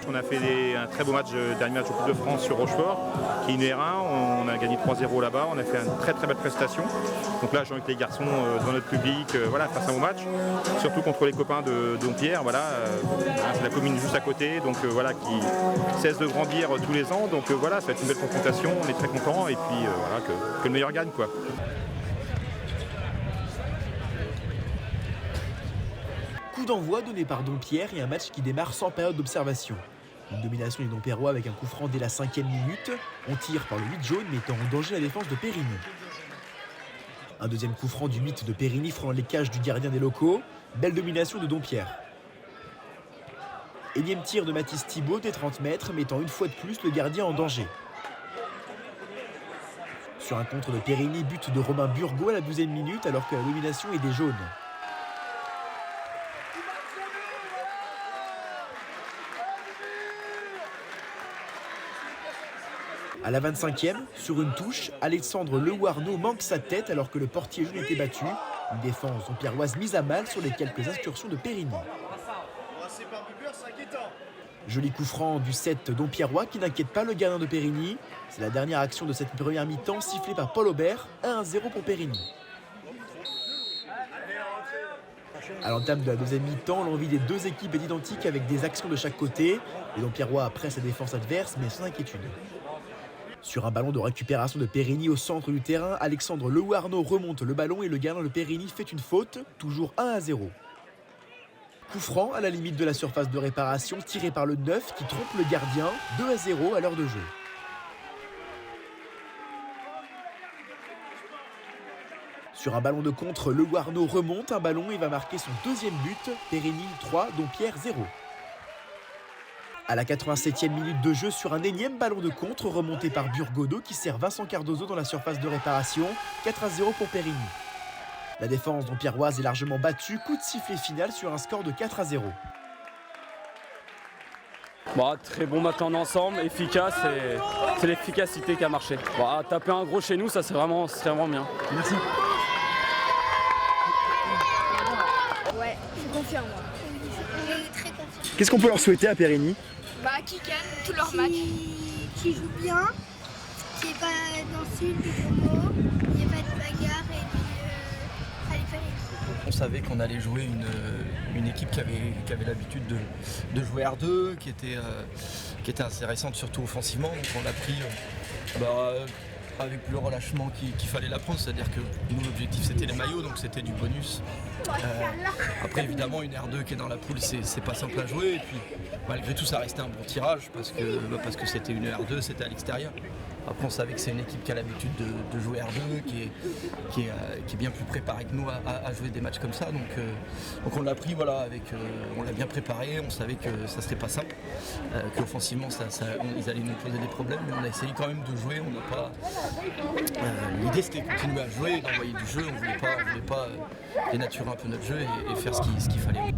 On a fait un très beau match, dernier match au Coupe de France sur Rochefort, qui est une R1. On a gagné 3-0 là-bas. On a fait une très très belle prestation. Donc là, j'ai envie que les garçons, devant notre public, voilà, fassent un beau match. Surtout contre les copains de Dompierre. Voilà, c'est la commune juste à côté, donc voilà, qui cesse de grandir tous les ans. Donc voilà, ça va être une belle confrontation. On est très contents et puis voilà, que le meilleur gagne, quoi. Coup d'envoi donné par Dompierre et un match qui démarre sans période d'observation. Une domination des Dompierrois avec un coup franc dès la 5e minute. On tire par le 8 jaune, mettant en danger la défense de Périgny. Un deuxième coup franc du 8 de Périgny frôlant les cages du gardien des locaux. Belle domination de Dompierre. Énième tir de Mathis Thibault des 30 mètres, mettant une fois de plus le gardien en danger. Sur un contre de Périgny, but de Romain Burgot à la 12e minute alors que la domination est des jaunes. À la 25e, sur une touche, Alexandre Lewarneau manque sa tête alors que le portier jaune était battu. Une défense dompierroise mise à mal sur les quelques incursions de Périgny. Joli coup franc du 7 dompierrois qui n'inquiète pas le gardien de Périgny. C'est la dernière action de cette première mi-temps sifflée par Paul Aubert, 1-0 pour Périgny. À l'entame de la deuxième mi-temps, l'envie des deux équipes est identique avec des actions de chaque côté. Les dompierrois pressent la défense adverse mais sans inquiétude. Sur un ballon de récupération de Périgny au centre du terrain, Alexandre Lewarneau remonte le ballon et le gardien de Périgny fait une faute, toujours 1-0. Coup franc à la limite de la surface de réparation, tiré par le 9 qui trompe le gardien, 2-0 à l'heure de jeu. Sur un ballon de contre, Lewarneau remonte un ballon et va marquer son deuxième but, Périgny 3, Dompierre 0. À la 87e minute de jeu, sur un énième ballon de contre remonté par Burgodeau qui sert Vincent Cardozo dans la surface de réparation, 4-0 pour Périgny. La défense dompierroise est largement battue, coup de sifflet final sur un score de 4-0. Bon, très bon match en ensemble, efficace, c'est l'efficacité qui a marché. Bon, taper un gros chez nous, ça c'est vraiment bien. Merci. Ouais, je suis confiant moi. Je suis très confiant. Qu'est-ce qu'on peut leur souhaiter à Périgny ? Qui gagne tous leurs matchs. Qui joue bien, qui n'est pas dans le style du tournoi, il n'y a pas de bagarre et puis allez faire. On savait qu'on allait jouer une équipe qui avait l'habitude de jouer R2, qui était assez récente surtout offensivement, donc on l'a pris avec le relâchement qu'il fallait la prendre, c'est-à-dire que nous l'objectif c'était les maillots, donc c'était du bonus. Après évidemment une R2 qui est dans la poule c'est pas simple à jouer et puis malgré tout ça restait un bon tirage parce que c'était une R2, c'était à l'extérieur. Après on savait que c'est une équipe qui a l'habitude de jouer R2, qui est bien plus préparée que nous à jouer des matchs comme ça, donc on l'a pris voilà, on l'a bien préparé, on savait que ça serait pas simple, qu'offensivement ils allaient nous poser des problèmes, mais on a essayé quand même de jouer, on n'a pas l'idée c'était de continuer à jouer, d'envoyer du jeu, on voulait pas dénaturer un peu notre jeu et faire ce qu'il fallait.